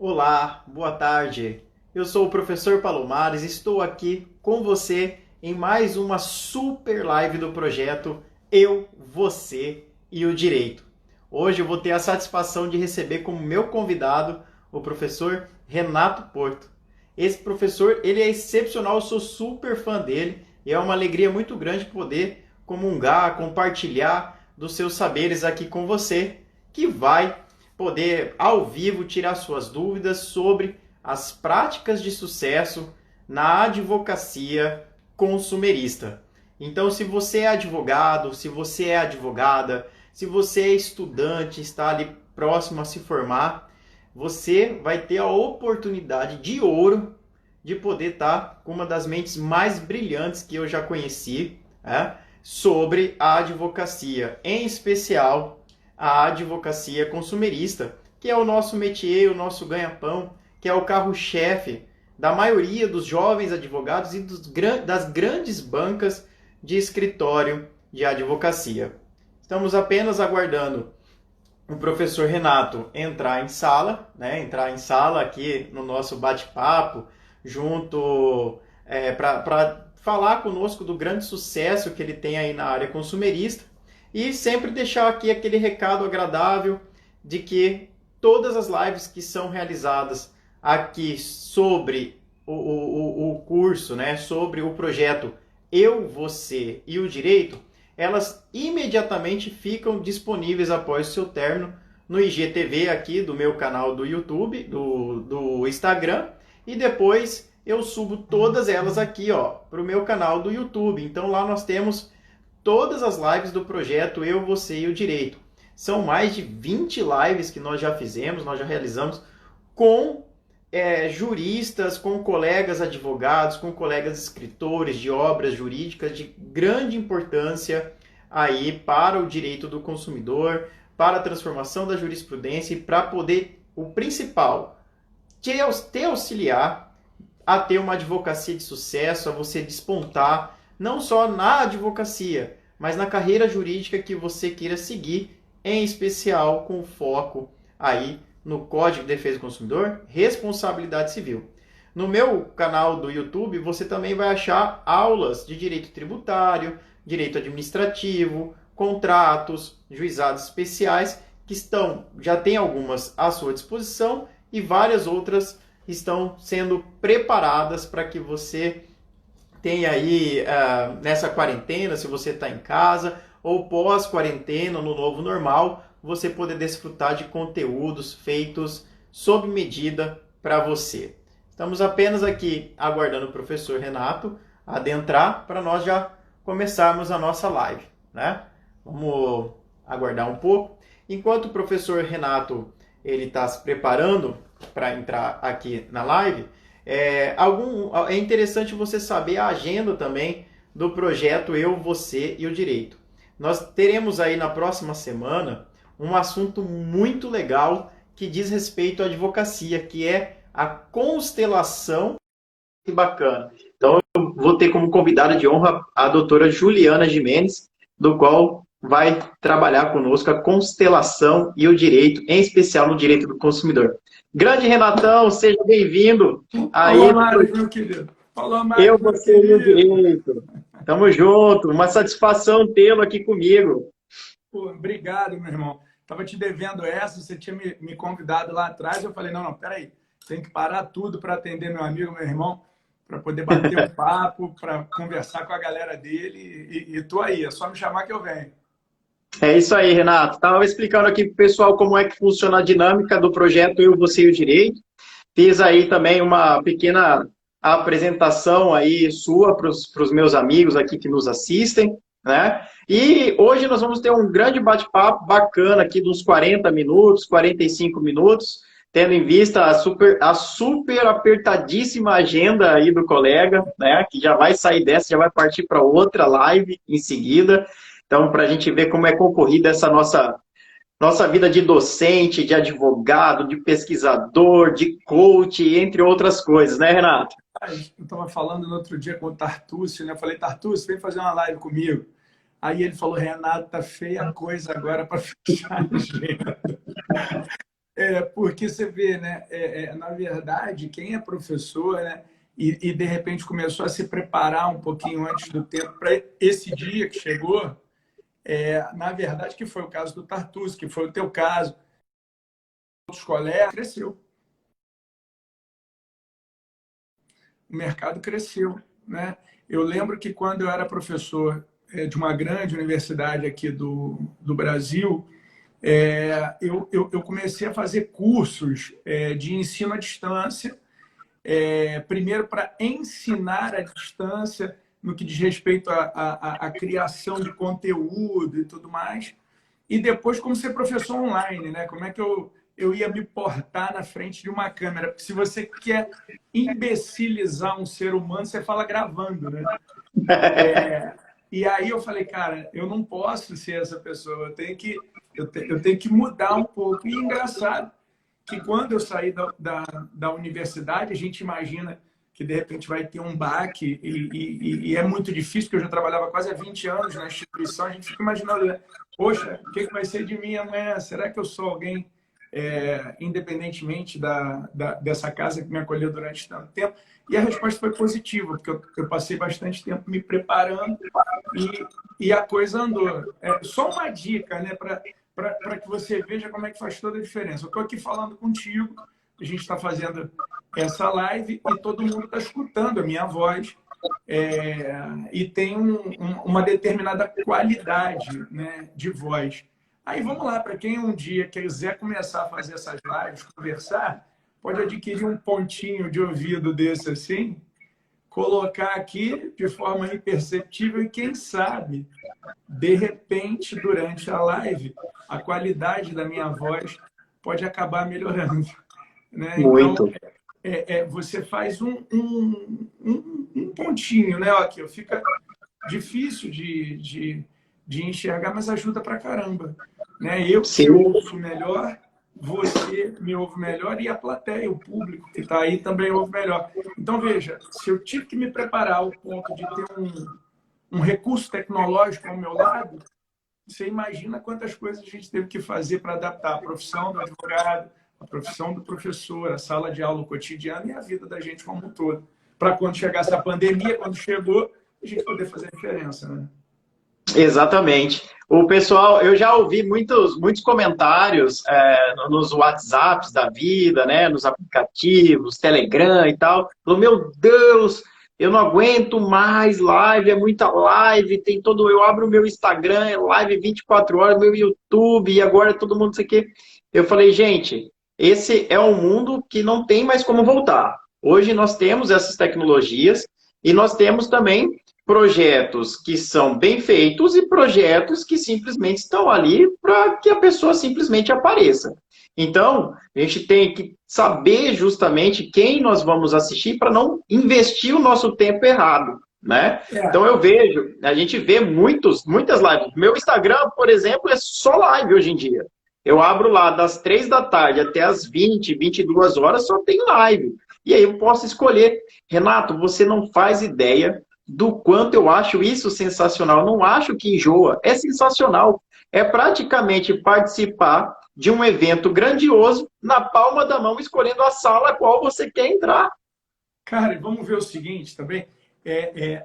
Olá, boa tarde. Eu sou o professor Palomares e estou aqui com você em mais uma super live do projeto Eu, Você e o Direito. Hoje eu vou ter a satisfação de receber como meu convidado o professor Renato Porto. Esse professor, ele é excepcional, eu sou super fã dele e é uma alegria muito grande poder comungar, compartilhar dos seus saberes aqui com você, que vai poder ao vivo tirar suas dúvidas sobre as práticas de sucesso na advocacia consumerista. Então, se você é advogado, se você é advogada, se você é estudante, está ali próximo a se formar, você vai ter a oportunidade de ouro de poder estar com uma das mentes mais brilhantes que eu já conheci, sobre a advocacia, em especial a advocacia consumerista, que é o nosso métier, o nosso ganha-pão, que é o carro-chefe da maioria dos jovens advogados e das grandes bancas de escritório de advocacia. Estamos apenas aguardando o professor Renato entrar em sala aqui no nosso bate-papo, junto para falar conosco do grande sucesso que ele tem aí na área consumerista e sempre deixar aqui aquele recado agradável de que todas as lives que são realizadas aqui sobre o curso, né, sobre o projeto Eu, Você e o Direito, elas imediatamente ficam disponíveis após o seu término no IGTV aqui do meu canal do YouTube, do Instagram, e depois eu subo todas elas aqui para o meu canal do YouTube. Então lá nós temos todas as lives do projeto Eu, Você e o Direito. São mais de 20 lives que nós já fizemos, nós já realizamos com juristas, com colegas advogados, com colegas escritores de obras jurídicas de grande importância aí para o direito do consumidor, para a transformação da jurisprudência e para poder, o principal, te auxiliar a ter uma advocacia de sucesso, a você despontar, não só na advocacia, mas na carreira jurídica que você queira seguir, em especial com foco aí no Código de Defesa do Consumidor, responsabilidade civil. No meu canal do YouTube, você também vai achar aulas de direito tributário, direito administrativo, contratos, juizados especiais, que já tem algumas à sua disposição e várias outras estão sendo preparadas para que você tenha aí nessa quarentena, se você está em casa, ou pós-quarentena, no novo normal, você poder desfrutar de conteúdos feitos sob medida para você. Estamos apenas aqui aguardando o professor Renato adentrar para nós já começarmos a nossa live, né? Vamos aguardar um pouco. Enquanto o professor Renato ele está se preparando para entrar aqui na live, é interessante você saber a agenda também do projeto Eu, Você e o Direito. Nós teremos aí na próxima semana um assunto muito legal que diz respeito à advocacia, que é a constelação. Que bacana. Então, eu vou ter como convidada de honra a doutora Juliana Gimenez, do qual vai trabalhar conosco a constelação e o direito, em especial no direito do consumidor. Grande Renatão, seja bem-vindo. Olá, Mário, meu querido. Olá, Eu, Mário, meu você e o querido. direito. Tamo junto. Uma satisfação tê-lo aqui comigo. Pô, obrigado, meu irmão. Estava te devendo essa, você tinha me convidado lá atrás. Eu falei, não, peraí, tem que parar tudo para atender meu amigo, meu irmão, para poder bater um papo, para conversar com a galera dele. E tô aí, é só me chamar que eu venho. É isso aí, Renato. Estava explicando aqui para o pessoal como é que funciona a dinâmica do projeto Eu, Você e o Direito. Fiz aí também uma pequena apresentação aí sua para os meus amigos aqui que nos assistem, né? E hoje nós vamos ter um grande bate-papo bacana aqui de uns 40 minutos, 45 minutos, tendo em vista a super apertadíssima agenda aí do colega, né? Que já vai sair dessa, já vai partir para outra live em seguida. Então, para a gente ver como é concorrida essa nossa vida de docente, de advogado, de pesquisador, de coach, entre outras coisas, né, Renato? Eu estava falando no outro dia com o Tartúcio, né? Eu falei, Tartúcio, vem fazer uma live comigo. Aí ele falou, Renato, tá feia a coisa agora para fechar a agenda. Porque você vê, né? Na verdade, quem é professor, né? E de repente começou a se preparar um pouquinho antes do tempo para esse dia que chegou, na verdade, que foi o caso do Tartuso, que foi o teu caso, outros colegas, cresceu. O mercado cresceu, né? Eu lembro que quando eu era professor de uma grande universidade aqui do Brasil, eu comecei a fazer cursos de ensino à distância, primeiro para ensinar à distância no que diz respeito à criação de conteúdo e tudo mais, e depois como ser professor online, né? Como é que eu ia me portar na frente de uma câmera? Porque se você quer imbecilizar um ser humano, você fala gravando, né? E aí eu falei, cara, eu não posso ser essa pessoa, eu tenho que mudar um pouco. E engraçado que quando eu saí da universidade, a gente imagina que de repente vai ter um baque, e é muito difícil, porque eu já trabalhava quase há 20 anos na instituição, a gente fica imaginando, né? Poxa, o que vai ser de mim amanhã? Será que eu sou alguém, independentemente dessa casa que me acolheu durante tanto tempo? E a resposta foi positiva, porque eu passei bastante tempo me preparando e a coisa andou. Só uma dica, né, para que você veja como é que faz toda a diferença. Eu estou aqui falando contigo, a gente está fazendo essa live e todo mundo está escutando a minha voz, e tem uma determinada qualidade, né, de voz. Aí vamos lá, para quem um dia quiser começar a fazer essas lives, conversar, pode adquirir um pontinho de ouvido desse assim, colocar aqui de forma imperceptível e quem sabe, de repente, durante a live, a qualidade da minha voz pode acabar melhorando, né? Então, Muito. você faz um pontinho, né? Aqui, fica difícil de enxergar, mas ajuda pra caramba, né? Eu te Sim. ouço melhor, você me ouve melhor e a plateia, o público que está aí também ouve melhor. Então, veja, se eu tive que me preparar ao ponto de ter um recurso tecnológico ao meu lado, você imagina quantas coisas a gente teve que fazer para adaptar a profissão do advogado, a profissão do professor, a sala de aula, o cotidiano e a vida da gente como um todo. Para quando chegasse a pandemia, quando chegou, a gente poder fazer a diferença, né? Exatamente. O pessoal, eu já ouvi muitos comentários nos WhatsApps da vida, né, nos aplicativos, Telegram e tal. Falou, meu Deus, eu não aguento mais live, é muita live, tem todo. Eu abro o meu Instagram, é live 24 horas, meu YouTube, e agora todo mundo sei o quê. Eu falei, gente, esse é um mundo que não tem mais como voltar. Hoje nós temos essas tecnologias e nós temos também projetos que são bem feitos e projetos que simplesmente estão ali para que a pessoa simplesmente apareça. Então, a gente tem que saber justamente quem nós vamos assistir para não investir o nosso tempo errado, né? Então É, eu vejo, a gente vê muitas lives. Meu Instagram, por exemplo, é só live hoje em dia. Eu abro lá das 3 da tarde até as 22 horas, só tem live. E aí eu posso escolher. Renato, você não faz ideia do quanto eu acho isso sensacional. Não acho que enjoa, é sensacional. É praticamente participar de um evento grandioso na palma da mão, escolhendo a sala a qual você quer entrar. cara, vamos ver o seguinte também.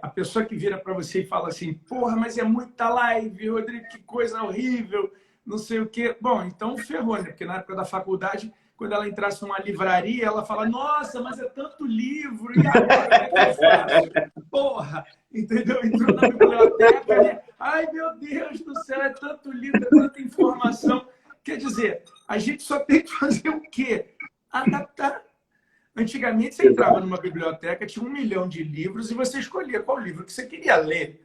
A pessoa que vira para você e fala assim, porra, mas é muita live, Rodrigo, que coisa horrível, não sei o quê. Bom, então ferrou, né? Porque na época da faculdade, quando ela entrasse numa livraria, ela fala, nossa, mas é tanto livro, e agora, como é que eu faço? Porra, entendeu? Entrou na biblioteca, né? Ai, meu Deus do céu, é tanto livro, é tanta informação. Quer dizer, a gente só tem que fazer o quê? Adaptar. Antigamente, você entrava Exato. numa biblioteca, tinha 1 milhão de livros e você escolhia qual livro que você queria ler.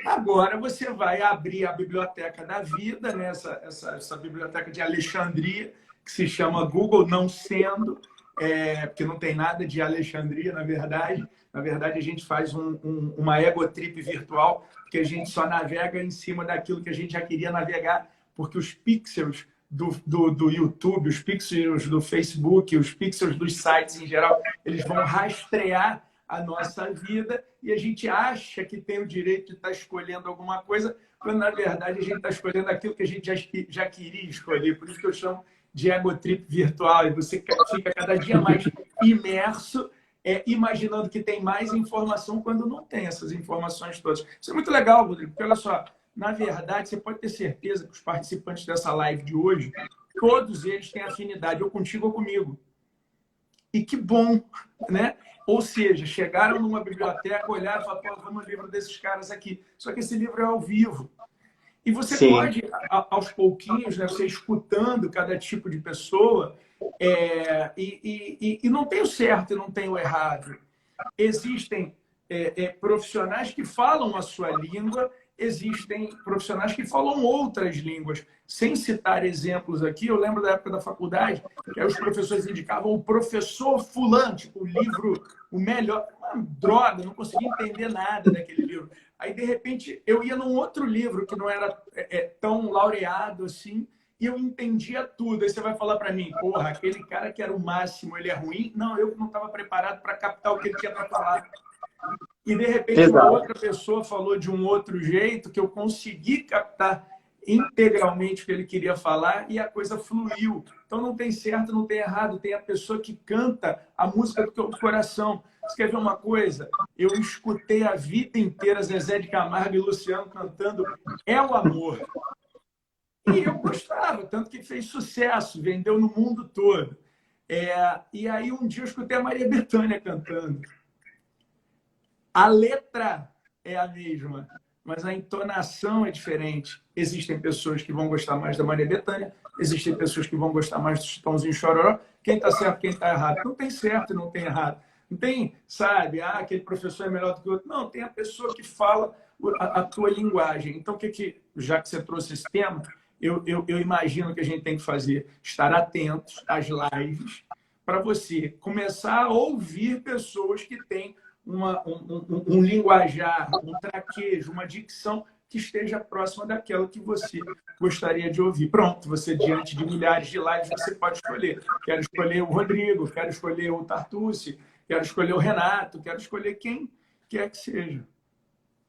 Agora você vai abrir a biblioteca da vida, né? Essa biblioteca de Alexandria, que se chama Google, não sendo, porque não tem nada de Alexandria, na verdade. Na verdade, a gente faz uma egotrip virtual, porque a gente só navega em cima daquilo que a gente já queria navegar, porque os pixels do YouTube, os pixels do Facebook, os pixels dos sites em geral, eles vão rastrear a nossa vida e a gente acha que tem o direito de estar escolhendo alguma coisa, quando na verdade a gente está escolhendo aquilo que a gente já queria escolher. Por isso que eu chamo de egotrip virtual e você fica cada dia mais imerso, imaginando que tem mais informação quando não tem essas informações todas. Isso é muito legal, Rodrigo, porque olha só, na verdade, você pode ter certeza que os participantes dessa live de hoje, todos eles têm afinidade, ou contigo ou comigo. E que bom, né? Ou seja, chegaram numa biblioteca, olharam e falaram, pô, vamos no livro desses caras aqui. Só que esse livro é ao vivo. E você Sim. pode, aos pouquinhos, né, você escutando cada tipo de pessoa, e não tem o certo e não tem o errado. Existem profissionais que falam a sua língua, existem profissionais que falam outras línguas. Sem citar exemplos aqui, eu lembro da época da faculdade, que aí os professores indicavam o professor fulano, tipo, o livro, o melhor, uma droga, não conseguia entender nada daquele livro. Aí, de repente, eu ia num outro livro que não era tão laureado assim, e eu entendia tudo. Aí você vai falar para mim, porra, aquele cara que era o máximo, ele é ruim? Não, eu não estava preparado para captar o que ele tinha para falar. E, de repente, uma Exato. outra pessoa falou de um outro jeito que eu consegui captar integralmente o que ele queria falar e a coisa fluiu. Então, não tem certo, não tem errado. Tem a pessoa que canta a música do teu coração. Você quer ver uma coisa? Eu escutei a vida inteira Zezé de Camargo e Luciano cantando É o Amor. E eu gostava, tanto que fez sucesso, vendeu no mundo todo. E aí, um dia, eu escutei a Maria Bethânia cantando. A letra é a mesma, mas a entonação é diferente. Existem pessoas que vão gostar mais da Maria Bethânia, existem pessoas que vão gostar mais do Chitãozinho Chororó. Quem está certo, quem está errado? Não tem certo e não tem errado. Não tem, sabe, aquele professor é melhor do que o outro. Não, tem a pessoa que fala a tua linguagem. Então, já que você trouxe esse tema, eu imagino que a gente tem que fazer, estar atentos às lives, para você começar a ouvir pessoas que têm um linguajar, um traquejo, uma dicção que esteja próxima daquela que você gostaria de ouvir. Pronto, você, diante de milhares de lives, você pode escolher. Quero escolher o Rodrigo, quero escolher o Tartucci, quero escolher o Renato, quero escolher quem quer que seja.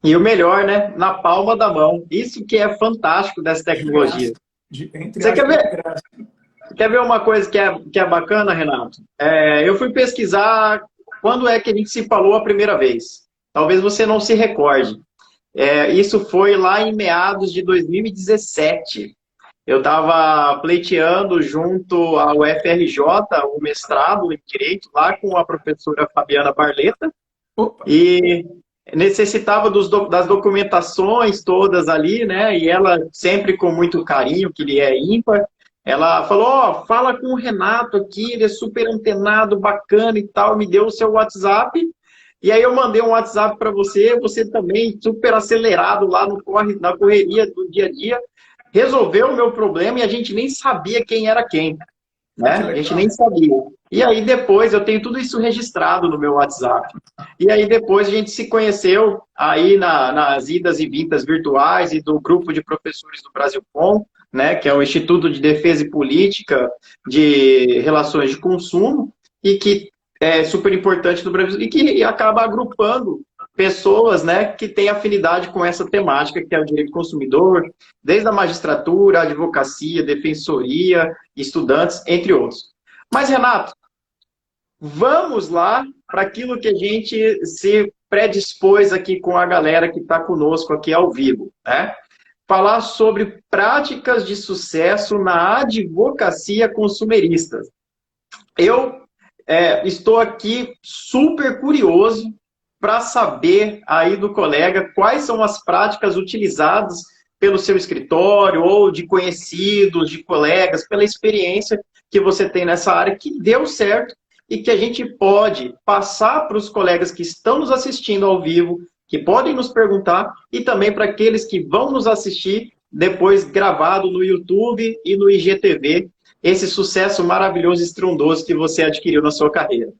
E o melhor, né? Na palma da mão. Isso que é fantástico dessa De graça. tecnologia. Entre Você aspas, de graça. quer ver uma coisa que é bacana, Renato? Eu fui pesquisar quando é que a gente se falou a primeira vez. Talvez você não se recorde. Isso foi lá em meados de 2017. Eu estava pleiteando junto ao FRJ, o mestrado em Direito, lá com a professora Fabiana Barleta, Opa! e necessitava das documentações todas ali, né? E ela, sempre com muito carinho, que ele é ímpar, ela falou, ó, fala com o Renato aqui, ele é super antenado, bacana e tal, me deu o seu WhatsApp, e aí eu mandei um WhatsApp para você também, super acelerado lá na correria do dia a dia, resolveu o meu problema e a gente nem sabia quem era quem, Ah, que né? A gente nem legal. sabia. E aí depois, eu tenho tudo isso registrado no meu WhatsApp. E aí depois a gente se conheceu aí nas idas e vindas virtuais e do grupo de professores do Brasilcom, né? Que é o Instituto de Defesa e Política de Relações de Consumo, e que é super importante no Brasil, e que acaba agrupando pessoas, né, que têm afinidade com essa temática, que é o direito do consumidor, desde a magistratura, a advocacia, defensoria, estudantes, entre outros. Mas, Renato, vamos lá para aquilo que a gente se predispôs aqui com a galera que está conosco aqui ao vivo, né? Falar sobre práticas de sucesso na advocacia consumerista. Eu estou aqui super curioso para saber aí do colega quais são as práticas utilizadas pelo seu escritório ou de conhecidos, de colegas, pela experiência que você tem nessa área que deu certo e que a gente pode passar para os colegas que estão nos assistindo ao vivo, que podem nos perguntar, e também para aqueles que vão nos assistir depois gravado no YouTube e no IGTV, esse sucesso maravilhoso e estrondoso que você adquiriu na sua carreira.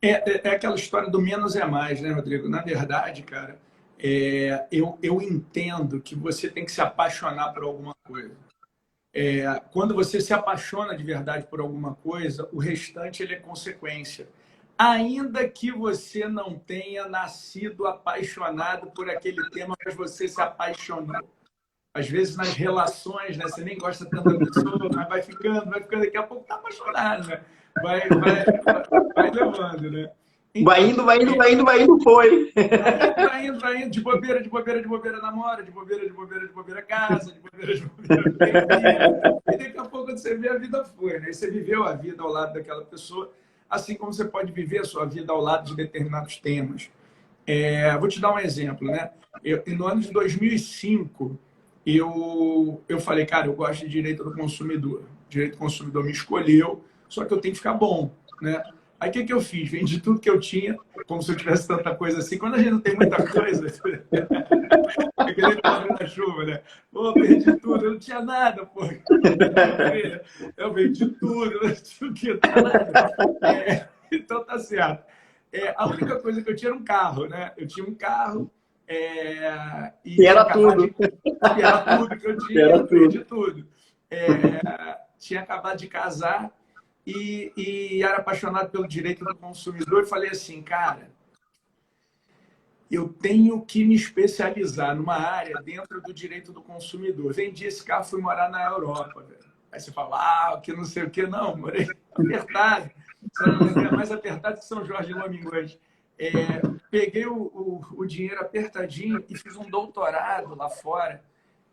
É aquela história do menos é mais, né, Rodrigo? Na verdade, cara, eu entendo que você tem que se apaixonar por alguma coisa. Quando você se apaixona de verdade por alguma coisa, o restante ele é consequência. Ainda que você não tenha nascido apaixonado por aquele tema, mas você se apaixonou. às vezes nas relações, né? Você nem gosta tanto da pessoa, mas vai ficando, daqui a pouco tá apaixonado, né? Vai levando, né? Vai Então, indo, vai indo, vai indo, vai indo, foi. vai indo, de bobeira, namora, de bobeira, casa, de bobeira, tem filho. E daqui a pouco, quando você vê, a vida foi, né? E você viveu a vida ao lado daquela pessoa, assim como você pode viver a sua vida ao lado de determinados temas. Vou te dar um exemplo, né? No ano de 2005, eu falei, cara, eu gosto de direito do consumidor. O direito do consumidor me escolheu, só que eu tenho que ficar bom, né? Aí o que eu fiz? Vendi tudo que eu tinha, como se eu tivesse tanta coisa assim. Quando a gente não tem muita coisa, é que nem pobre na chuva, né? Pô, perdi tudo, eu não tinha nada, pô. Eu vendi tudo, eu não tinha o quê? Não tinha nada. Então tá certo. A única coisa que eu tinha era um carro, né? Eu tinha um carro e E tinha era acabado tudo. de... E era tudo que eu tinha, Era eu tudo. perdi tudo. Tinha acabado de casar e era apaixonado pelo direito do consumidor e falei assim, cara, eu tenho que me especializar numa área dentro do direito do consumidor. Vendi esse carro, fui morar na Europa, velho. Aí você fala, que não sei o quê. Não, morei apertado. Sabe, mais apertado que São Jorge de Lomingues. Peguei o dinheiro apertadinho e fiz um doutorado lá fora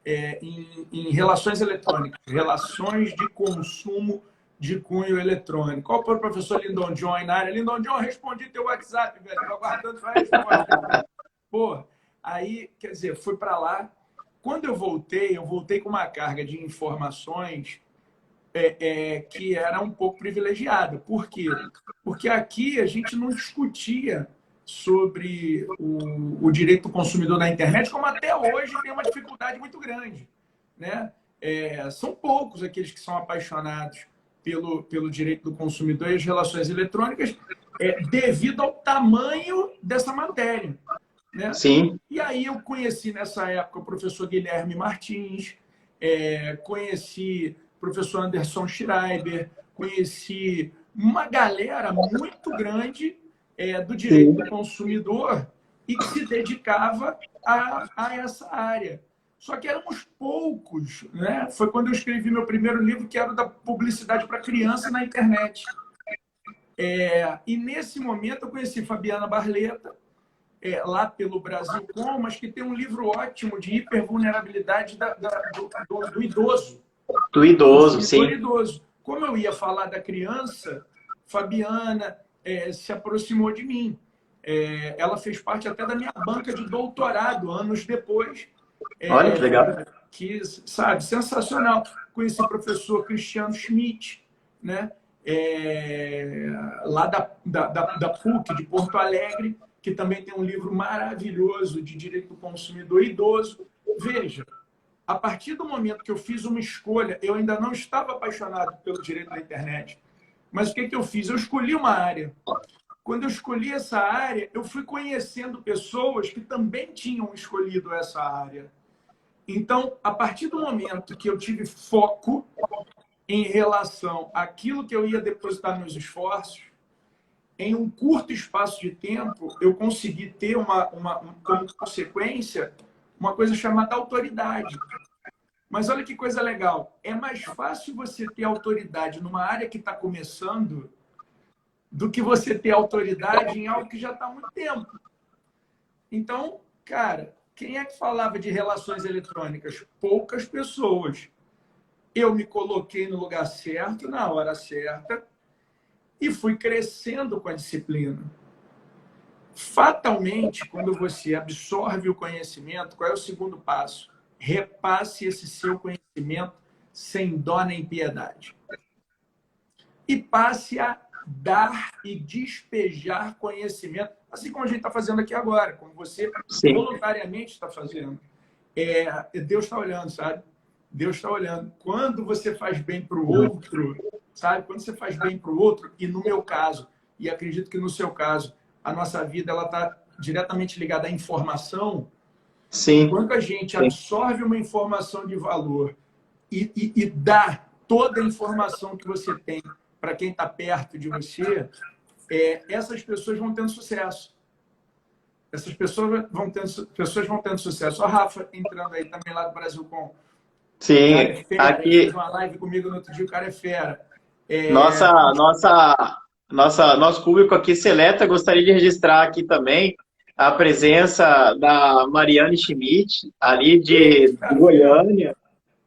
em relações eletrônicas, relações de consumo de cunho eletrônico. Qual foi o professor Lindon John aí na área? Lindon John, respondi teu WhatsApp, velho. Estou aguardando sua resposta. Pô, aí, quer dizer, fui para lá. Quando eu voltei com uma carga de informações que era um pouco privilegiada. Por quê? Porque aqui a gente não discutia sobre o direito do consumidor na internet, como até hoje tem uma dificuldade muito grande, né? São poucos aqueles que são apaixonados pelo direito do consumidor e as relações eletrônicas devido ao tamanho dessa matéria, né? Sim. E aí eu conheci nessa época o professor Guilherme Martins, conheci o professor Anderson Schreiber, conheci uma galera muito grande do direito Sim. do consumidor e que se dedicava a essa área. Só que éramos poucos, né? Foi quando eu escrevi meu primeiro livro, que era da publicidade para criança na internet. E nesse momento eu conheci Fabiana Barleta, lá pelo Brasil Com, mas que tem um livro ótimo de hipervulnerabilidade do idoso. Do idoso, Consumidor sim. idoso. Como eu ia falar da criança, Fabiana se aproximou de mim. Ela fez parte até da minha banca de doutorado, anos depois. Olha que legal. Que, sabe, sensacional. Conheci o professor Cristiano Schmidt, né? Lá da PUC, de Porto Alegre, que também tem um livro maravilhoso de direito do consumidor idoso. Veja, a partir do momento que eu fiz uma escolha, eu ainda não estava apaixonado pelo direito da internet. Mas o que eu fiz? Eu escolhi uma área. Quando eu escolhi essa área, eu fui conhecendo pessoas que também tinham escolhido essa área. Então, a partir do momento que eu tive foco em relação àquilo que eu ia depositar meus esforços, em um curto espaço de tempo, eu consegui ter como consequência uma coisa chamada autoridade. Mas olha que coisa legal. É mais fácil você ter autoridade numa área que está começando do que você ter autoridade em algo que já está há muito tempo. Então, cara, quem é que falava de relações eletrônicas? Poucas pessoas. Eu me coloquei no lugar certo, na hora certa, e fui crescendo com a disciplina. Fatalmente, quando você absorve o conhecimento, qual é o segundo passo? Repasse esse seu conhecimento sem dó nem piedade. E passe a dar e despejar conhecimento, assim como a gente está fazendo aqui agora, como você Sim. voluntariamente está fazendo. Deus está olhando, sabe? Deus está olhando. Quando você faz bem para o outro, sabe? Quando você faz bem para o outro, e no meu caso, e acredito que no seu caso, a nossa vida ela está diretamente ligada à informação. Sim. Quando a gente absorve uma informação de valor e dá toda a informação que você tem para quem está perto de você, essas pessoas vão tendo sucesso. essas pessoas vão tendo sucesso. O Rafa entrando aí também lá do Brasil com cara é Sim, fera, ele fez aqui uma live comigo no outro dia, o cara é fera. É, nossa, nosso público aqui seleta, gostaria de registrar aqui também a presença da Mariane Schmidt, ali de quero ver. Goiânia.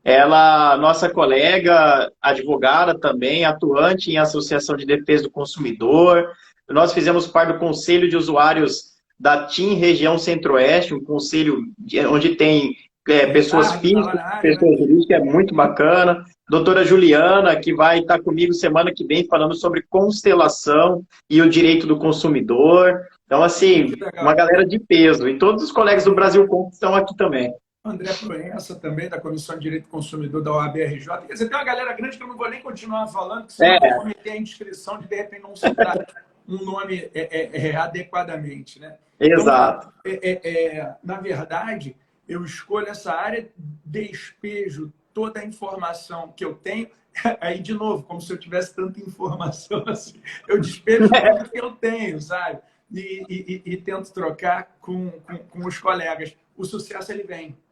Ela, nossa colega, advogada também, atuante em Associação de Defesa do Consumidor. Nós fizemos parte do Conselho de Usuários da TIM Região Centro-Oeste, um conselho onde tem pessoas Ricardo tá lá físicas, na área, né? pessoas jurídicas, é muito bacana. Doutora Juliana, que vai estar comigo semana que vem falando sobre constelação e o direito do consumidor. Então, Pô, que assim, uma legal. galera de peso. E todos os colegas do Brasil Com estão aqui também. André Proença também, da Comissão de Direito do Consumidor da OAB-RJ. Quer dizer, tem uma galera grande que eu não vou nem continuar falando, que senão eu vou É, cometer a indiscrição de repente, não citar um nome adequadamente. Né? Então, exato. na verdade, eu escolho essa área, despejo toda a informação que eu tenho, aí, de novo, como se eu tivesse tanta informação assim, eu despejo tudo que eu tenho, sabe? E tento trocar com os colegas. O sucesso, ele vem.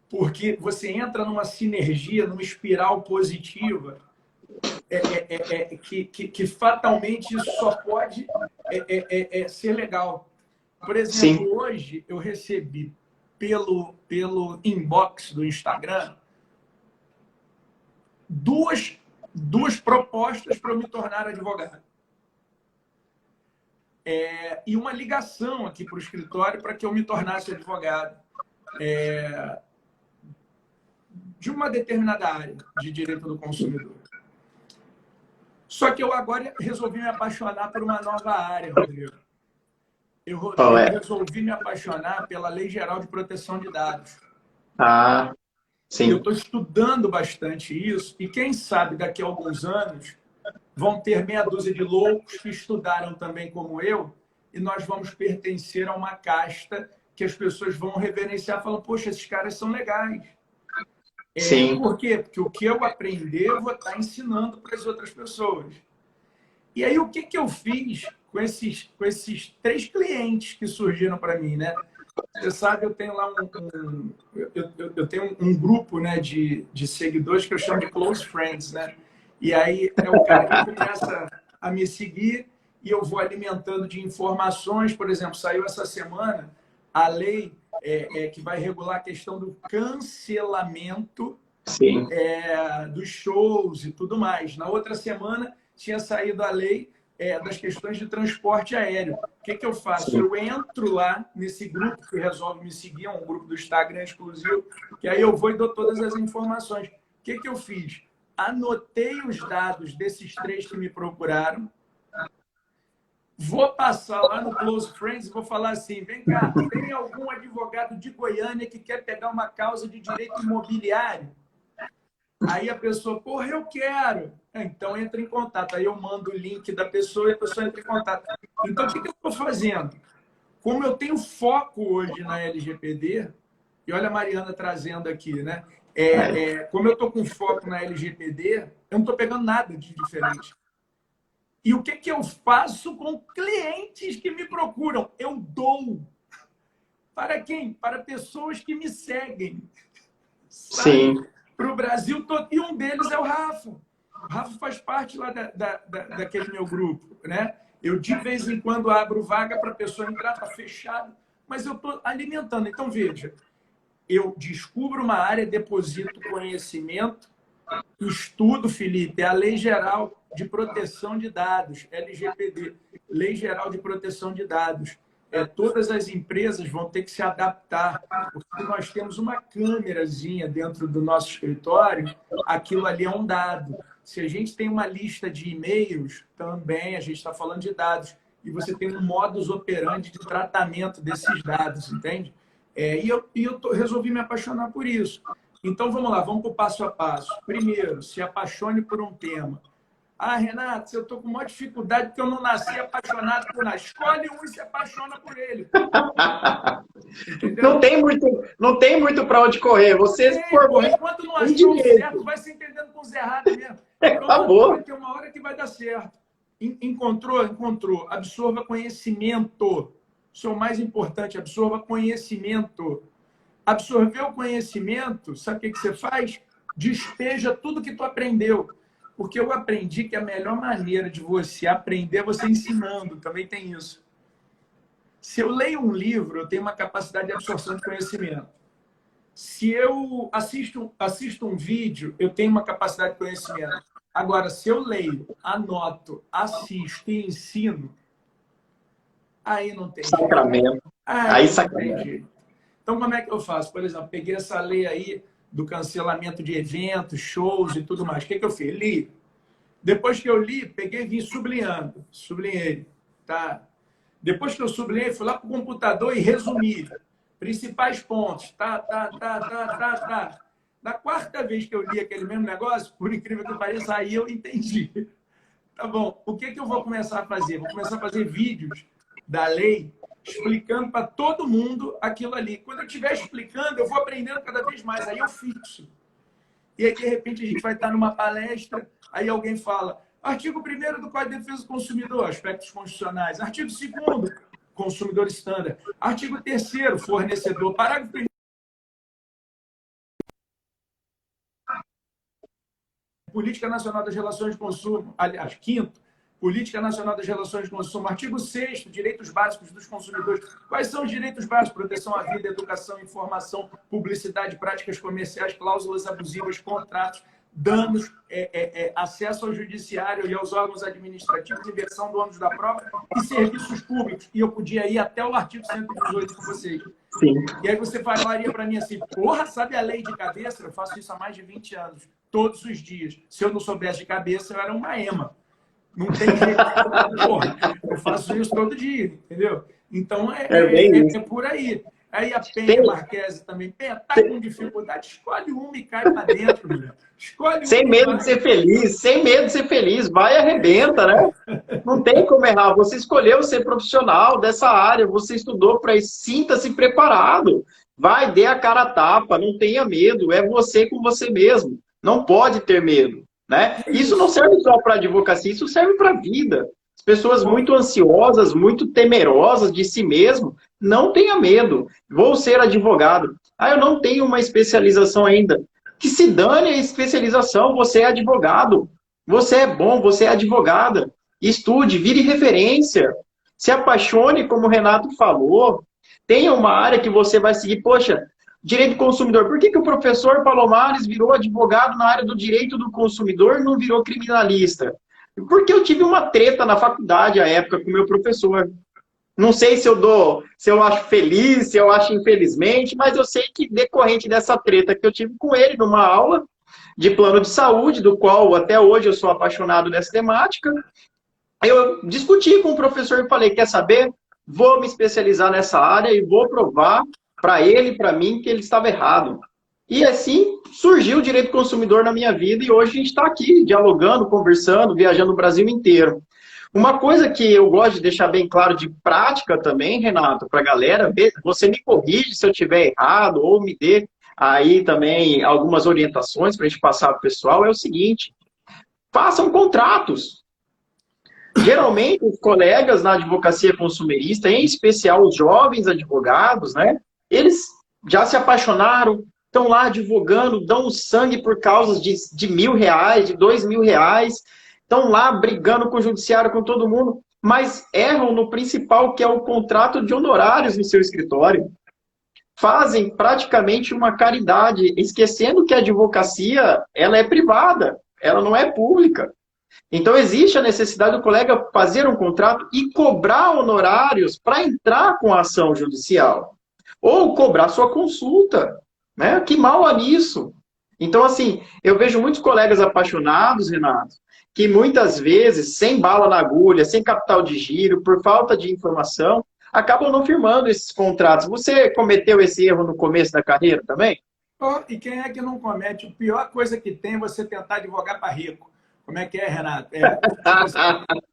Porque você entra numa sinergia, numa espiral positiva, que fatalmente isso só pode ser legal. Por Sim. exemplo, hoje eu recebi pelo inbox do Instagram duas propostas para eu me tornar advogado. E uma ligação aqui para o escritório para que eu me tornasse advogado. De uma determinada área de direito do consumidor. Só que eu agora resolvi me apaixonar por uma nova área, Rodrigo. Eu Qual é? resolvi me apaixonar pela Lei Geral de Proteção de Dados. Ah, Eu sim. estou estudando bastante isso e quem sabe daqui a alguns anos vão ter meia dúzia de loucos que estudaram também como eu e nós vamos pertencer a uma casta que as pessoas vão reverenciar e falam, poxa, esses caras são legais. Sim. Por quê? Porque o que eu aprender, eu vou estar ensinando para as outras pessoas. E aí, o que eu fiz com esses 3 clientes que surgiram para mim, né? Você sabe, eu tenho lá eu tenho um grupo, né, de seguidores que eu chamo de close friends, né? E aí é o cara que começa a me seguir e eu vou alimentando de informações. Por exemplo, saiu essa semana a lei que vai regular a questão do cancelamento Sim. dos shows e tudo mais. Na outra semana tinha saído a lei das questões de transporte aéreo. O que eu faço? Sim. Eu entro lá nesse grupo que resolve me seguir, é um grupo do Instagram exclusivo, que aí eu vou e dou todas as informações. O que eu fiz? Anotei os dados desses 3 que me procuraram, vou passar lá no Close Friends e vou falar assim, vem cá, tem algum advogado de Goiânia que quer pegar uma causa de direito imobiliário? Aí a pessoa, porra, eu quero. Então entra em contato. Aí eu mando o link da pessoa e a pessoa entra em contato. Então o que eu estou fazendo? Como eu tenho foco hoje na LGPD, e olha a Mariana trazendo aqui, né? Como eu estou com foco na LGPD, eu não estou pegando nada de diferente. E o que eu faço com clientes que me procuram? Eu dou. Para quem? Para pessoas que me seguem. Sabe? Sim. Para o Brasil todo. E um deles é o Rafa. O Rafa faz parte lá daquele meu grupo, né? Eu, de vez em quando, abro vaga para a pessoa entrar, está fechado, mas eu estou alimentando. Então, veja, eu descubro uma área, deposito conhecimento, estudo, Felipe, é a Lei Geral de Proteção de Dados, LGPD, Lei Geral de Proteção de Dados. Todas as empresas vão ter que se adaptar, porque nós temos uma câmerazinha dentro do nosso escritório, aquilo ali é um dado. Se a gente tem uma lista de e-mails, também a gente está falando de dados, e você tem um modus operandi de tratamento desses dados, entende? E eu resolvi me apaixonar por isso. Então, vamos lá, vamos para o passo a passo. Primeiro, se apaixone por um tema. Ah, Renato, eu estou com uma dificuldade porque eu não nasci apaixonado por nada. Escolhe um e se apaixona por ele. Entendeu? Não tem muito para onde correr. Você, por bom, enquanto não achou o certo, vai se entendendo com os errados mesmo. Acabou. Vai ter uma hora que vai dar certo. Encontrou? Absorva conhecimento. Isso é o mais importante. Absorva conhecimento. Absorver o conhecimento, sabe o que você faz? Despeja tudo que tu aprendeu. Porque eu aprendi que a melhor maneira de você aprender é você ensinando. Também tem isso. Se eu leio um livro, eu tenho uma capacidade de absorção de conhecimento. Se eu assisto um vídeo, eu tenho uma capacidade de conhecimento. Agora, se eu leio, anoto, assisto e ensino, aí não tem jeito. Sacramento. Aí sacramento. Então, como é que eu faço? Por exemplo, peguei essa lei aí do cancelamento de eventos, shows e tudo mais. O que eu fiz? Li. Depois que eu li, peguei e vim sublinhando. Sublinhei. Tá? Depois que eu sublinhei, fui lá para o computador e resumi. Principais pontos. Tá. Na quarta vez que eu li aquele mesmo negócio, por incrível que pareça, aí eu entendi. Tá bom. O que eu vou começar a fazer? Vou começar a fazer vídeos da lei explicando para todo mundo aquilo ali. Quando eu estiver explicando, eu vou aprendendo cada vez mais. Aí eu fixo. E aí, de repente, a gente vai estar numa palestra, aí alguém fala, artigo 1º do Código de Defesa do Consumidor, aspectos constitucionais. Artigo 2º, consumidor estándar. Artigo 3º, fornecedor. Parágrafo 1º. Política Nacional das Relações de Consumo. Aliás, 5º, Política Nacional das Relações de Consumo. Artigo 6º, direitos básicos dos consumidores. Quais são os direitos básicos? Proteção à vida, educação, informação, publicidade, práticas comerciais, cláusulas abusivas, contratos, danos, acesso ao judiciário e aos órgãos administrativos, inversão do ônus da prova e serviços públicos. E eu podia ir até o artigo 118 com vocês. Sim. E aí você falaria para mim assim, porra, sabe a lei de cabeça? Eu faço isso há mais de 20 anos, todos os dias. Se eu não soubesse de cabeça, eu era uma ema. Não tem jeito. Porra, eu faço isso todo dia, entendeu? Então, é por aí. Aí a Penha Marquese também. Penha, tá com dificuldade? Escolhe uma e cai para dentro, mulher. Escolhe sem medo de ser feliz, sem medo de ser feliz. Vai e arrebenta, né? Não tem como errar. Você escolheu ser profissional dessa área, você estudou para isso. Sinta-se preparado. Vai, dê a cara a tapa, não tenha medo. É você com você mesmo. Não pode ter medo. Né? Isso não serve só para advocacia, isso serve para a vida. As pessoas muito ansiosas, muito temerosas de si mesmo, não tenha medo. Vou ser advogado. Ah, eu não tenho uma especialização ainda. Que se dane a especialização, você é advogado. Você é bom, você é advogada. Estude, vire referência. Se apaixone, como o Renato falou. Tenha uma área que você vai seguir. Poxa, direito do consumidor. Por que o professor Palomares virou advogado na área do direito do consumidor e não virou criminalista? Porque eu tive uma treta na faculdade à época com o meu professor. Não sei se eu acho feliz, se eu acho infelizmente, mas eu sei que decorrente dessa treta que eu tive com ele numa aula de plano de saúde, do qual até hoje eu sou apaixonado nessa temática, eu discuti com o professor e falei, quer saber? Vou me especializar nessa área e vou provar para ele e para mim que ele estava errado. E assim surgiu o direito do consumidor na minha vida e hoje a gente está aqui dialogando, conversando, viajando o Brasil inteiro. Uma coisa que eu gosto de deixar bem claro de prática também, Renato, para a galera, você me corrige se eu estiver errado ou me dê aí também algumas orientações para a gente passar para o pessoal, é o seguinte, façam contratos. Geralmente, os colegas na advocacia consumerista, em especial os jovens advogados, né? Eles já se apaixonaram, estão lá advogando, dão sangue por causas de R$1.000, de R$2.000, estão lá brigando com o judiciário, com todo mundo, mas erram no principal, que é o contrato de honorários no seu escritório. Fazem praticamente uma caridade, esquecendo que a advocacia ela é privada, ela não é pública. Então, existe a necessidade do colega fazer um contrato e cobrar honorários para entrar com a ação judicial. Ou cobrar sua consulta. Né? Que mal há nisso? Então, assim, eu vejo muitos colegas apaixonados, Renato, que muitas vezes, sem bala na agulha, sem capital de giro, por falta de informação, acabam não firmando esses contratos. Você cometeu esse erro no começo da carreira também? E quem é que não comete? A pior coisa que tem é você tentar advogar para rico. Como é que é, Renato? Tipo assim,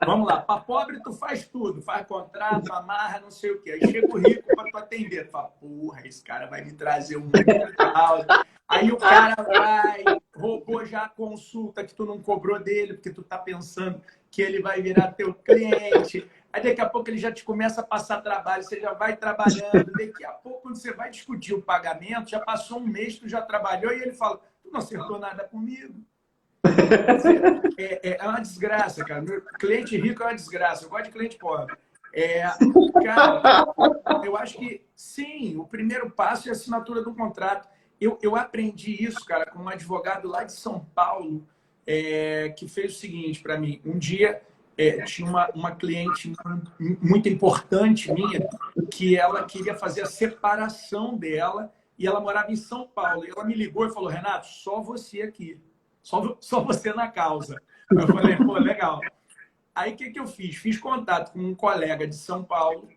vamos lá, para pobre tu faz tudo, faz contrato, amarra, não sei o quê. Aí chega o rico para tu atender. Tu fala, porra, esse cara vai me trazer um monte de causa. Aí o cara vai, roubou já a consulta que tu não cobrou dele, porque tu tá pensando que ele vai virar teu cliente. Aí daqui a pouco ele já te começa a passar trabalho, você já vai trabalhando. Daqui a pouco, quando você vai discutir o pagamento, já passou um mês, tu já trabalhou e ele fala, tu não acertou nada comigo. É uma desgraça, cara. Meu cliente rico é uma desgraça. Eu gosto de cliente pobre. Cara, eu acho que sim, o primeiro passo é a assinatura do contrato. Eu aprendi isso, cara, com um advogado lá de São Paulo, que fez o seguinte para mim. Um dia tinha uma cliente muito importante minha que ela queria fazer a separação dela e ela morava em São Paulo. E ela me ligou e falou, Renato, só você aqui. Só você na causa. Eu falei, pô, legal. Aí o que eu fiz? Fiz contato com um colega de São Paulo.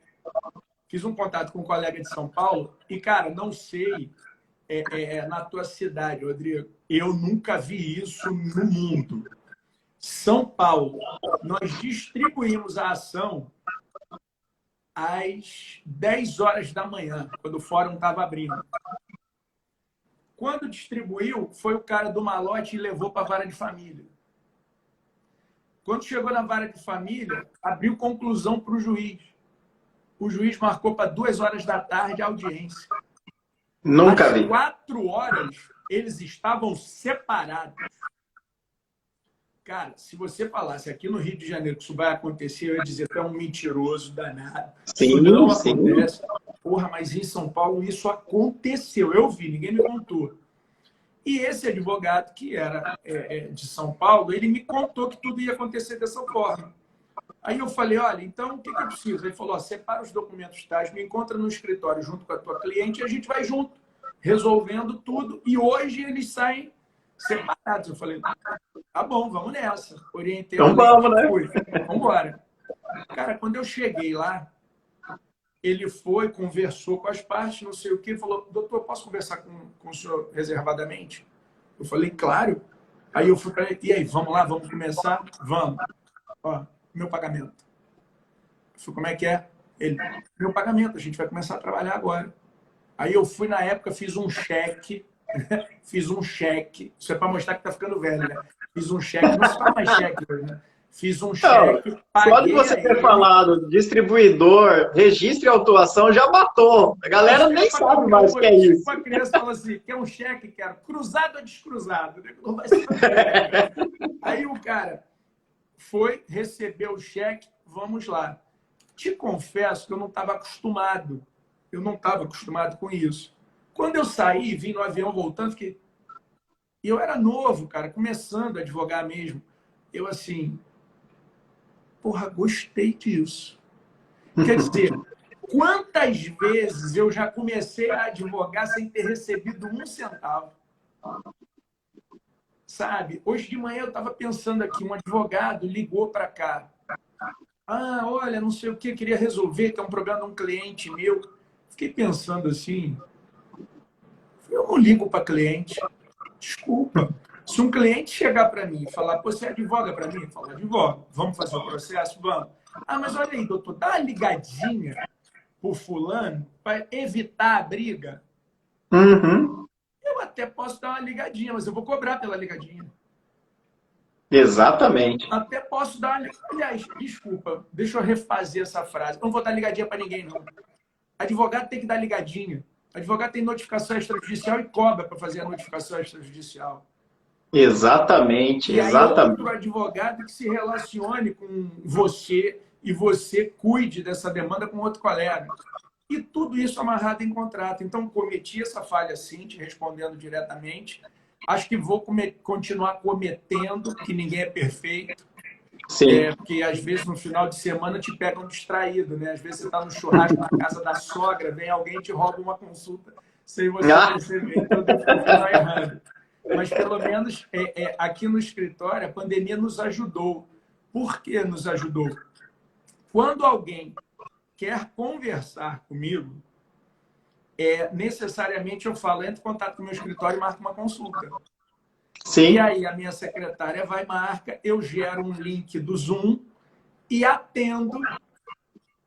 Fiz um contato com um colega de São Paulo. E, cara, não sei na tua cidade, Rodrigo, eu nunca vi isso no mundo. São Paulo, nós distribuímos a ação às 10 horas da manhã, quando o fórum estava abrindo. Quando distribuiu, foi o cara do malote e levou para a vara de família. Quando chegou na vara de família, abriu conclusão para o juiz. O juiz marcou para 2 horas da tarde a audiência. Nunca vi. Às 4 horas, eles estavam separados. Cara, se você falasse aqui no Rio de Janeiro que isso vai acontecer, eu ia dizer que é um mentiroso danado. Isso não acontece. Porra, mas em São Paulo isso aconteceu. Eu vi, ninguém me contou. E esse advogado, que era de São Paulo, ele me contou que tudo ia acontecer dessa forma. Aí eu falei, olha, então o que eu preciso? Ele falou, separa os documentos tais, me encontra no escritório junto com a tua cliente e a gente vai junto, resolvendo tudo. E hoje eles saem separados. Eu falei, tá bom, vamos nessa. Orientei. Então vamos, né? Vamos embora. Cara, quando eu cheguei lá, ele foi, conversou com as partes, não sei o que, falou, doutor, posso conversar com o senhor reservadamente? Eu falei, claro. Aí eu fui para ele, e aí, vamos lá, vamos começar? Vamos. Ó, meu pagamento. Eu falei, como é que é? Ele, meu pagamento, a gente vai começar a trabalhar agora. Aí eu fui, na época, fiz um cheque, isso é para mostrar que tá ficando velho, né? Fiz um cheque, não se faz mais cheque hoje, né? Fiz um cheque, paguei. Pode você ter falado, distribuidor, registro e autuação já matou. A galera nem sabe mais o que é isso. Uma criança fala assim, quer um cheque, quero cruzado ou descruzado? Aí o cara foi, recebeu o cheque, vamos lá. Te confesso que eu não estava acostumado. Eu não estava acostumado com isso. Quando eu saí, vim no avião voltando, fiquei... Eu era novo, cara, começando a advogar mesmo. Eu assim... Porra, gostei disso. Quer dizer, quantas vezes eu já comecei a advogar sem ter recebido um centavo? Sabe? Hoje de manhã eu estava pensando aqui, um advogado ligou para cá. Ah, olha, não sei o que, queria resolver, que é um problema de um cliente meu. Fiquei pensando assim, eu não ligo para cliente. Desculpa. Se um cliente chegar para mim e falar, pô, você advoga para mim? Eu falo, advogo. Vamos fazer o processo? Vamos. Ah, mas olha aí, doutor, dá uma ligadinha pro fulano para evitar a briga. Uhum. Eu até posso dar uma ligadinha, mas eu vou cobrar pela ligadinha. Exatamente. Até posso dar uma... Aliás, desculpa, deixa eu refazer essa frase. Eu não vou dar ligadinha para ninguém, não. Advogado tem que dar ligadinha. Advogado tem notificação extrajudicial e cobra para fazer a notificação extrajudicial. Exatamente, E aí exatamente. outro advogado que se relacione com você e você cuide dessa demanda com outro colega. E tudo isso amarrado em contrato. Então, cometi essa falha sim, te respondendo diretamente. Acho que vou continuar cometendo, que ninguém é perfeito. Sim. Porque às vezes no final de semana te pegam distraído, né? Às vezes você está no churrasco na casa da sogra, vem alguém e te rouba uma consulta sem você perceber. Então, eu devo continuar errando. Mas, pelo menos, aqui no escritório, a pandemia nos ajudou. Por que nos ajudou? Quando alguém quer conversar comigo, necessariamente eu falo, entre em contato com o meu escritório e marco uma consulta. E Sim, aí a minha secretária vai, marca, eu gero um link do Zoom e atendo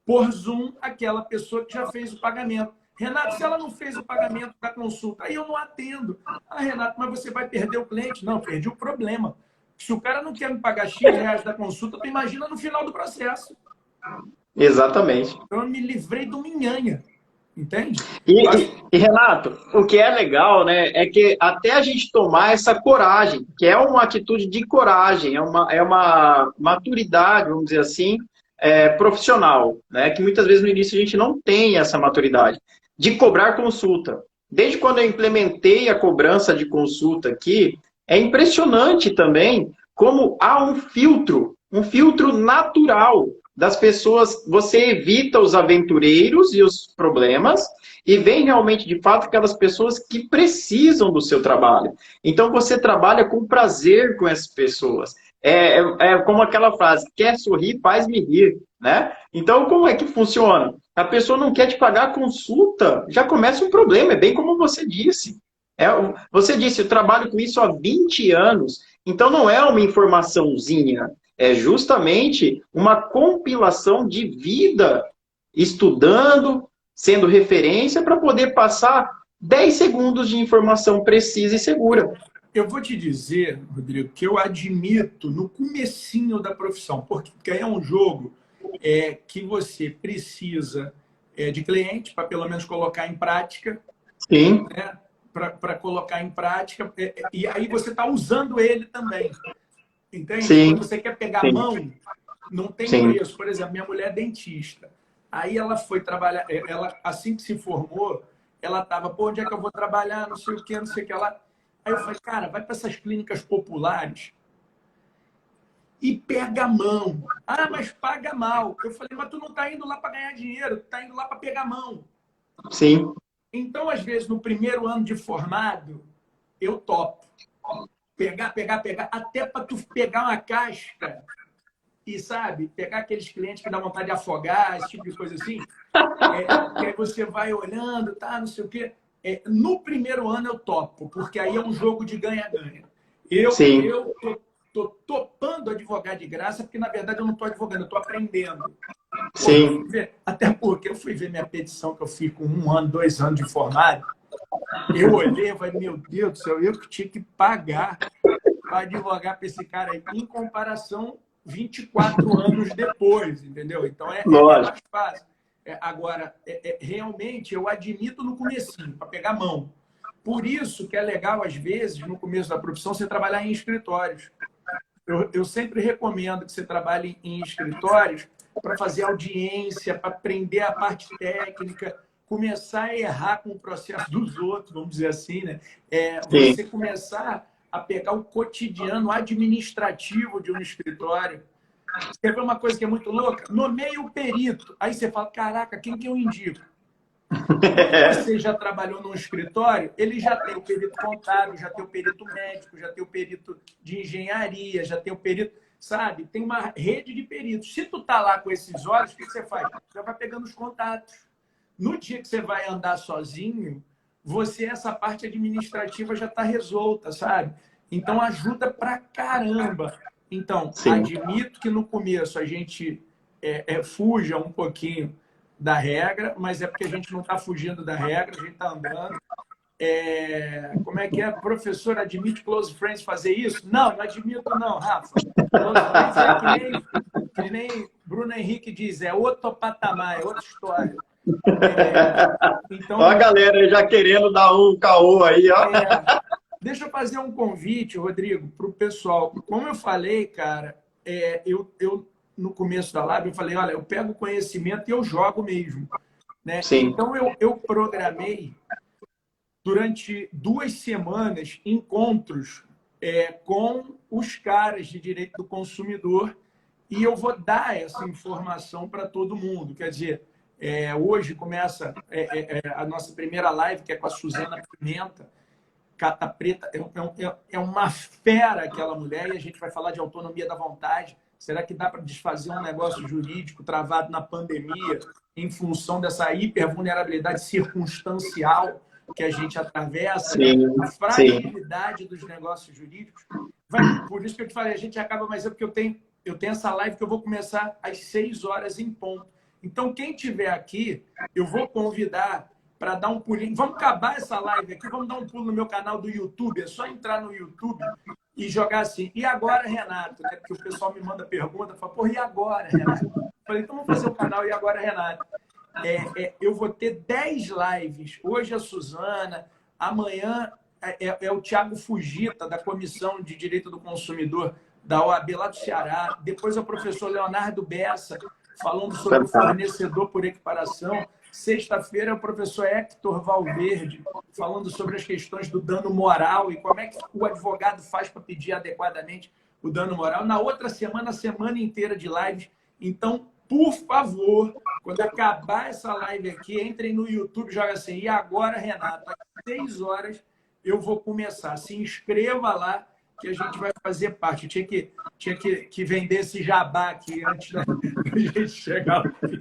por Zoom aquela pessoa que já fez o pagamento. Renato, se ela não fez o pagamento da consulta, aí eu não atendo. Ah, Renato, mas você vai perder o cliente? Não, perdi o problema. Se o cara não quer me pagar X reais da consulta, tu imagina no final do processo. exatamente. Então eu me livrei do minhanha, entende? Eu E, acho e- e, Renato, o que é legal, né, é que até a gente tomar essa coragem, que é uma atitude de coragem, é uma maturidade, vamos dizer assim, profissional, né, que muitas vezes no início a gente não tem essa maturidade, de cobrar consulta. Desde quando eu implementei a cobrança de consulta aqui, é impressionante também como há um filtro natural das pessoas, você evita os aventureiros e os problemas, e vem realmente, de fato, aquelas pessoas que precisam do seu trabalho. Então, você trabalha com prazer com essas pessoas. É como aquela frase, quer sorrir, faz-me rir, né? Então, como é que funciona? A pessoa não quer te pagar a consulta, já começa um problema, é bem como você disse. Você disse, eu trabalho com isso há 20 anos, então não é uma informaçãozinha, é justamente uma compilação de vida, estudando, sendo referência para poder passar 10 segundos de informação precisa e segura. Eu vou te dizer, Rodrigo, que eu admito no comecinho da profissão, porque aí é um jogo que você precisa de cliente para pelo menos colocar em prática, Sim, né? Para colocar em prática, e aí você está usando ele também, entende? Quando sim, você quer pegar a sim, mão, não tem sim, preço. Por exemplo, minha mulher é dentista. Aí ela foi trabalhar, ela assim que se formou, ela estava, pô, onde é que eu vou trabalhar? Não sei o que, não sei o que lá. Aí eu falei, cara, vai para essas clínicas populares e pega a mão. Ah, mas paga mal. Eu falei, mas tu não está indo lá para ganhar dinheiro, tu está indo lá para pegar a mão. sim, Então, às vezes, no primeiro ano de formado, eu topo. Pegar, até para tu pegar uma casca e, sabe, pegar aqueles clientes que dá vontade de afogar, esse tipo de coisa assim, que aí você vai olhando, tá, não sei o quê. No primeiro ano eu topo, porque aí é um jogo de ganha-ganha. Eu, sim, eu tô topando advogar de graça, porque na verdade eu não estou advogando, eu estou aprendendo. Porra, eu fui sim. ver, até porque eu fui ver minha petição que eu fiz com 1 ano, 2 anos de formado. Eu olhei e falei, meu Deus do céu, eu que tinha que pagar para advogar para esse cara aí, em comparação 24 anos depois, entendeu? Então é mais Lógico. fácil. Agora, realmente, eu admito no comecinho, para pegar mão. Por isso que é legal, às vezes, no começo da profissão, você trabalhar em escritórios. Eu sempre recomendo que você trabalhe em escritórios para fazer audiência, para aprender a parte técnica, começar a errar com o processo dos outros, vamos dizer assim, né? Sim. Você começar a pegar o cotidiano administrativo de um escritório. Você quer ver uma coisa que é muito louca? Nomeia o perito. Aí você fala, caraca, quem que eu indico? Quando você já trabalhou num escritório, ele já tem o perito contábil, já tem o perito médico, já tem o perito de engenharia, já tem o perito, sabe? Tem uma rede de peritos. Se tu tá lá com esses olhos, o que você faz? Você vai pegando os contatos. No dia que você vai andar sozinho, essa parte administrativa já está resolta, sabe? Então ajuda pra caramba. Então, Sim. admito que no começo a gente fuja um pouquinho da regra, mas é porque a gente não está fugindo da regra, a gente está andando. Como é que é? Professor, admite close friends fazer isso? Não, não admito não, Rafa. Close friends é que nem Bruno Henrique diz, é outro patamar, é outra história. Ó a Então, galera já querendo dar um caô aí, ó. deixa eu fazer um convite, Rodrigo, para o pessoal. Como eu falei, cara, eu no começo da live, eu falei, olha, eu pego conhecimento e eu jogo mesmo. Né? Sim, Então, eu programei durante 2 semanas encontros com os caras de direito do consumidor e eu vou dar essa informação para todo mundo. Quer dizer, hoje começa a nossa primeira live, que é com a Suzana Pimenta, Cata Preta. É uma fera aquela mulher e a gente vai falar de autonomia da vontade. Será que dá para desfazer um negócio jurídico travado na pandemia em função dessa hipervulnerabilidade circunstancial? que a gente atravessa, né? Sim, A sim. fragilidade dos negócios jurídicos. Por isso que eu te falei, a gente acaba, mas é porque eu tenho essa live que eu vou começar às 6 horas em ponto. Então, quem estiver aqui, eu vou convidar para dar um pulinho. Vamos acabar essa live aqui, vamos dar um pulo no meu canal do YouTube. É só entrar no YouTube e jogar assim. E agora, Renato? Né? Porque o pessoal me manda pergunta, fala, pô, e agora, Renato? Eu falei, então vamos fazer o canal E Agora, Renato. Eu vou ter 10 lives. Hoje a Suzana, amanhã é o Thiago Fugita, da Comissão de Direito do Consumidor da OAB lá do Ceará. Depois é o professor Leonardo Bessa, falando sobre o fornecedor por equiparação. Sexta-feira é o professor Hector Valverde, falando sobre as questões do dano moral e como é que o advogado faz para pedir adequadamente o dano moral. Na outra semana, a semana inteira de lives. Então, por favor, quando acabar essa live aqui, entrem no YouTube, joga assim, e agora, Renato, às 6 horas eu vou começar. Se inscreva lá que a gente vai fazer parte. Eu tinha que vender esse jabá aqui antes da gente chegar ao fim.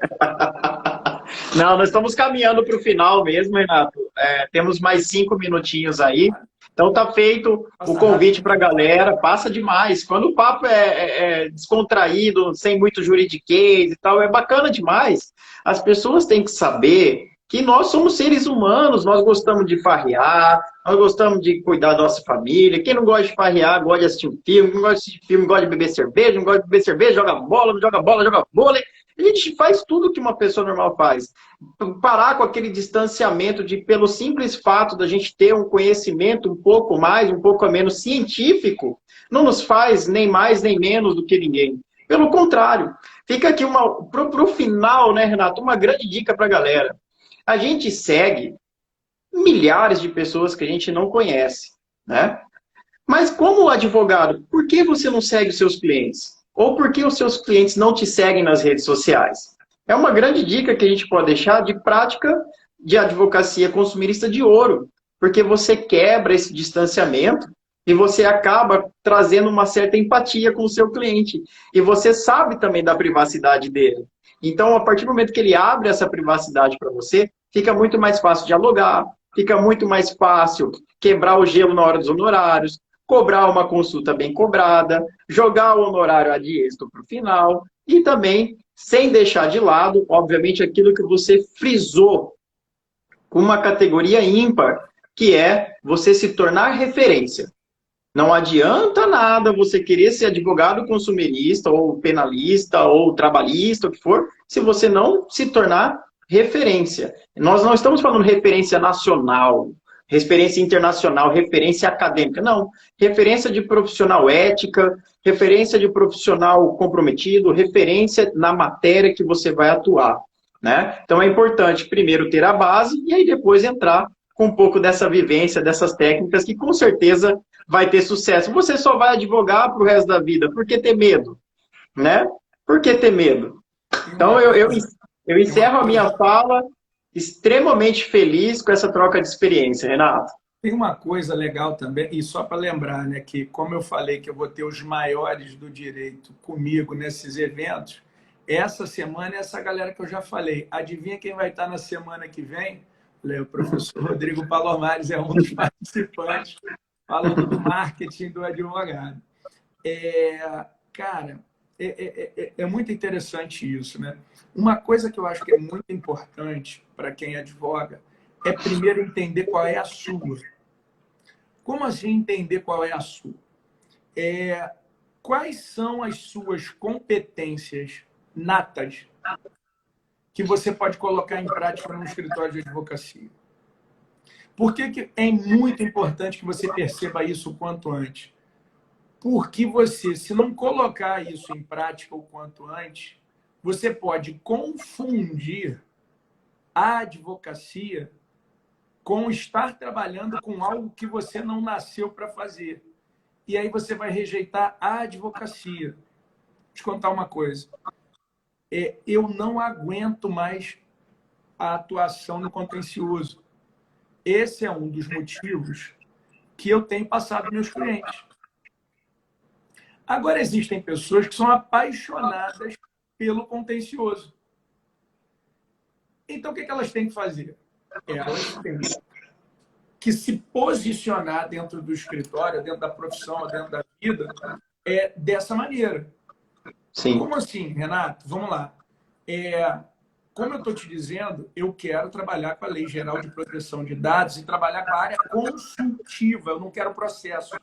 Não, nós estamos caminhando para o final mesmo, Renato. Temos mais 5 minutinhos aí. Então tá feito o convite para a galera. Passa demais. Quando o papo é descontraído, sem muito juridiquês e tal, é bacana demais. As pessoas têm que saber que nós somos seres humanos, nós gostamos de farrear, nós gostamos de cuidar da nossa família. Quem não gosta de farrear, gosta de assistir um filme, não gosta de assistir filme, gosta de beber cerveja, não gosta de beber cerveja, joga bola, não joga bola, joga vôlei. A gente faz tudo que uma pessoa normal faz. Parar com aquele distanciamento de, pelo simples fato da gente ter um conhecimento um pouco mais, um pouco a menos científico, não nos faz nem mais nem menos do que ninguém. Pelo contrário. Fica aqui pro final, né, Renato, uma grande dica para a galera. A gente segue milhares de pessoas que a gente não conhece, né? Mas como advogado, por que você não segue os seus clientes? Ou por que os seus clientes não te seguem nas redes sociais? É uma grande dica que a gente pode deixar de prática de advocacia consumirista de ouro, porque você quebra esse distanciamento e você acaba trazendo uma certa empatia com o seu cliente. E você sabe também da privacidade dele. Então, a partir do momento que ele abre essa privacidade para você, fica muito mais fácil dialogar, fica muito mais fácil quebrar o gelo na hora dos honorários, cobrar uma consulta bem cobrada, jogar o honorário ad êxito para o final e também, sem deixar de lado, obviamente, aquilo que você frisou com uma categoria ímpar, que é você se tornar referência. Não adianta nada você querer ser advogado consumerista, ou penalista, ou trabalhista, o que for, se você não se tornar referência. Nós não estamos falando referência nacional, referência internacional, referência acadêmica. Não. Referência de profissional ética, referência de profissional comprometido, referência na matéria que você vai atuar, né? Então é importante primeiro ter a base e aí depois entrar com um pouco dessa vivência, dessas técnicas que com certeza vai ter sucesso. Você só vai advogar para o resto da vida. Por que ter medo? Né? Por que ter medo? Então, eu encerro a minha fala extremamente feliz com essa troca de experiência, Renato. Tem uma coisa legal também, e só para lembrar, né, que como eu falei que eu vou ter os maiores do direito comigo nesses eventos, essa semana é essa galera que eu já falei. Adivinha quem vai estar na semana que vem? O professor Rodrigo Palomares é um dos participantes, falando do marketing do advogado. Cara, é muito interessante isso, né? Uma coisa que eu acho que é muito importante para quem advoga é primeiro entender qual é a sua. Como assim entender qual é a sua? Quais são as suas competências natas que você pode colocar em prática no escritório de advocacia? Por que é muito importante que você perceba isso o quanto antes? Porque você, se não colocar isso em prática o quanto antes, você pode confundir a advocacia com estar trabalhando com algo que você não nasceu para fazer. E aí você vai rejeitar a advocacia. Vou te contar uma coisa. Eu não aguento mais a atuação no contencioso. Esse é um dos motivos que eu tenho passado meus clientes. Agora, existem pessoas que são apaixonadas pelo contencioso. Então, o que elas têm que fazer? Elas têm que se posicionar dentro do escritório, dentro da profissão, dentro da vida, dessa maneira. Sim. Como assim, Renato? Vamos lá. Como eu estou te dizendo, eu quero trabalhar com a Lei Geral de Proteção de Dados e trabalhar com a área consultiva, eu não quero processo.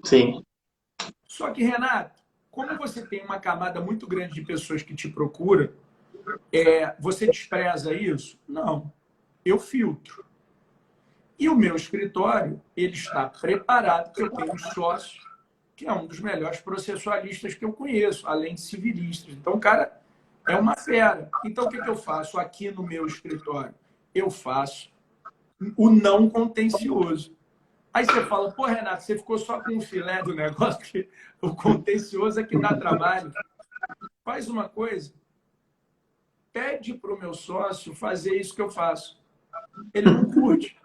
Sim. Só que, Renato, como você tem uma camada muito grande de pessoas que te procuram, você despreza isso? Não. Eu filtro. E o meu escritório, ele está preparado, porque eu tenho um sócio, que é um dos melhores processualistas que eu conheço, além de civilistas. Então, o cara é uma fera. Então, o que eu faço aqui no meu escritório? Eu faço o não contencioso. Aí você fala, pô, Renato, você ficou só com o filé do negócio, que o contencioso é que dá trabalho. Faz uma coisa, pede para o meu sócio fazer isso que eu faço. Ele não curte,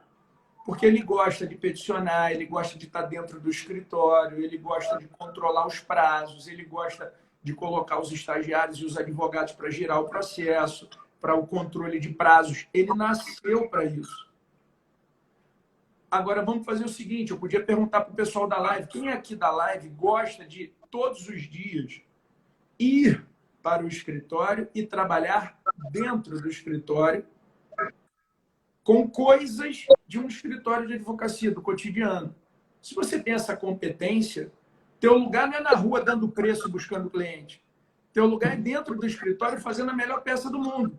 porque ele gosta de peticionar, ele gosta de estar dentro do escritório, ele gosta de controlar os prazos, ele gosta de colocar os estagiários e os advogados para girar o processo, para o controle de prazos. Ele nasceu para isso. Agora, vamos fazer o seguinte, eu podia perguntar para o pessoal da live, quem aqui da live gosta de, todos os dias, ir para o escritório e trabalhar dentro do escritório com coisas de um escritório de advocacia, do cotidiano. Se você tem essa competência, teu lugar não é na rua dando preço buscando cliente. Teu lugar é dentro do escritório fazendo a melhor peça do mundo.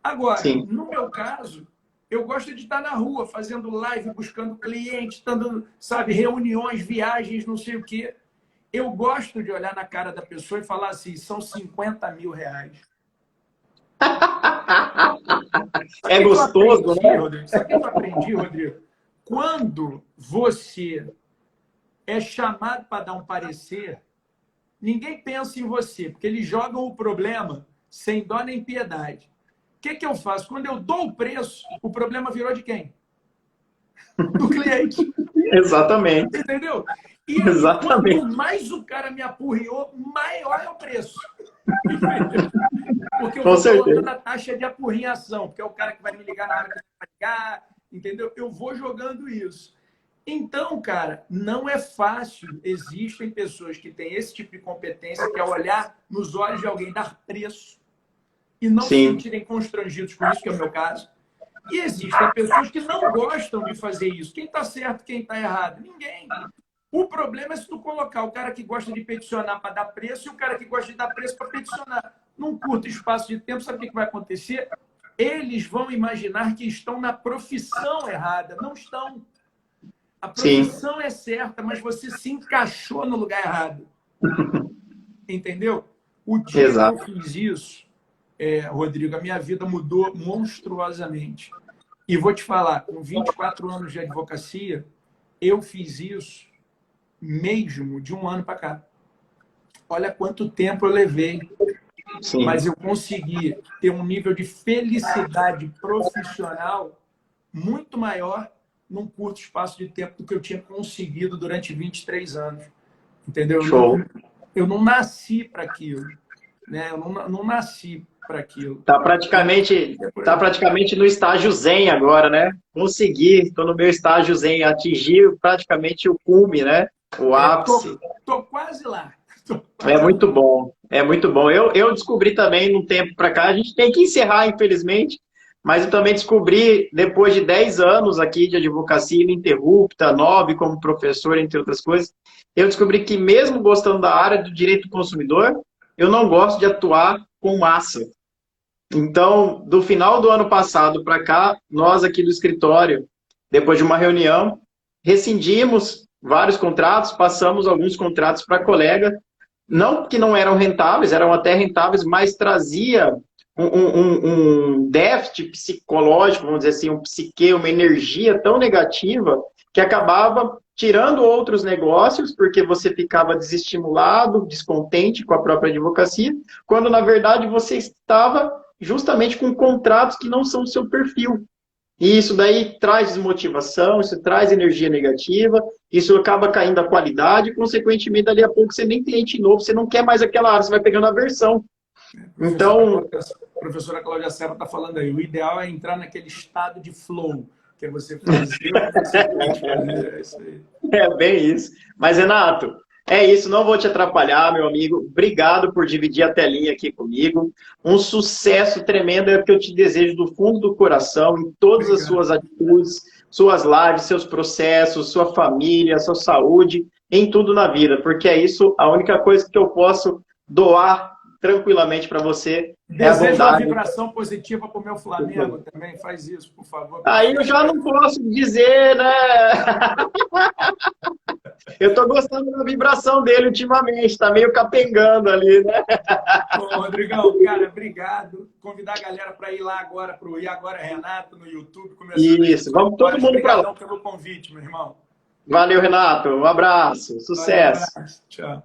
Agora, Sim. no meu caso, eu gosto de estar na rua, fazendo live, buscando cliente, dando, sabe, reuniões, viagens, não sei o quê. Eu gosto de olhar na cara da pessoa e falar assim, são 50 mil reais. É gostoso, né? Rodrigo? Sabe o que eu aprendi, Rodrigo? Quando você é chamado para dar um parecer, ninguém pensa em você, porque eles jogam o problema sem dó nem piedade. O que eu faço? Quando eu dou o preço, o problema virou de quem? Do cliente. Exatamente. Entendeu? Exatamente. Quanto mais o cara me apurriou, maior é o preço. Entendeu? Porque eu vou colocando a taxa de apurrinhação, porque é o cara que vai me ligar na hora que vai ligar, entendeu? Eu vou jogando isso. Então, cara, não é fácil. Existem pessoas que têm esse tipo de competência, que é olhar nos olhos de alguém, dar preço e não se sentirem constrangidos com isso, que é o meu caso. E existem pessoas que não gostam de fazer isso. Quem está certo, quem está errado? Ninguém. O problema é se tu colocar o cara que gosta de peticionar para dar preço e o cara que gosta de dar preço para peticionar. Num curto espaço de tempo, sabe o que vai acontecer? Eles vão imaginar que estão na profissão errada. Não estão. A profissão é certa, mas você se encaixou no lugar errado. Entendeu? O dia que eu fiz isso, Rodrigo, a minha vida mudou monstruosamente. E vou te falar, com 24 anos de advocacia, eu fiz isso mesmo de um ano para cá. Olha quanto tempo eu levei. Sim. Mas eu consegui ter um nível de felicidade profissional muito maior num curto espaço de tempo do que eu tinha conseguido durante 23 anos. Entendeu? Show. Eu não nasci para aquilo. Né? Eu não nasci para aquilo. Tá praticamente no estágio zen agora, né? Consegui, estou no meu estágio zen, atingir praticamente o cume, né? O ápice. Tô quase lá. É muito bom, é muito bom. Eu descobri também, num tempo para cá, a gente tem que encerrar, infelizmente, mas eu também descobri, depois de 10 anos aqui de advocacia ininterrupta, 9 como professor, entre outras coisas, eu descobri que mesmo gostando da área do direito do consumidor, eu não gosto de atuar com massa. Então, do final do ano passado para cá, nós aqui do escritório, depois de uma reunião, rescindimos vários contratos, passamos alguns contratos para colega, não que não eram rentáveis, eram até rentáveis, mas trazia um déficit psicológico, vamos dizer assim, um psique, uma energia tão negativa que acabava tirando outros negócios, porque você ficava desestimulado, descontente com a própria advocacia, quando na verdade você estava justamente com contratos que não são o seu perfil. E isso daí traz desmotivação, isso traz energia negativa, isso acaba caindo a qualidade, e, consequentemente, dali a pouco você nem cliente novo, você não quer mais aquela área, você vai pegando a versão. Então, a professora Cláudia Serra está falando aí, o ideal é entrar naquele estado de flow. que é você fazer o que você pode fazer. É isso aí. É bem isso. Mas, Renato, é isso. Não vou te atrapalhar, meu amigo. Obrigado por dividir a telinha aqui comigo. Um sucesso tremendo é o que eu te desejo do fundo do coração, em todas as Obrigado. suas atitudes, suas lives, seus processos, sua família, sua saúde, em tudo na vida. Porque é isso, a única coisa que eu posso doar tranquilamente para você é a Desejo uma bondade. vibração positiva para o meu Flamengo também. Faz isso, por favor. Aí eu já não posso dizer, né? Eu tô gostando da vibração dele ultimamente, tá meio capengando ali, né? Bom, Rodrigão, cara, obrigado. Convidar a galera para ir lá agora para o E Agora Renato no YouTube. Começando Isso, vamos todo mundo para lá. Obrigadão pelo convite, meu irmão. Valeu, Renato. Um abraço, Valeu, sucesso. abraço. Tchau.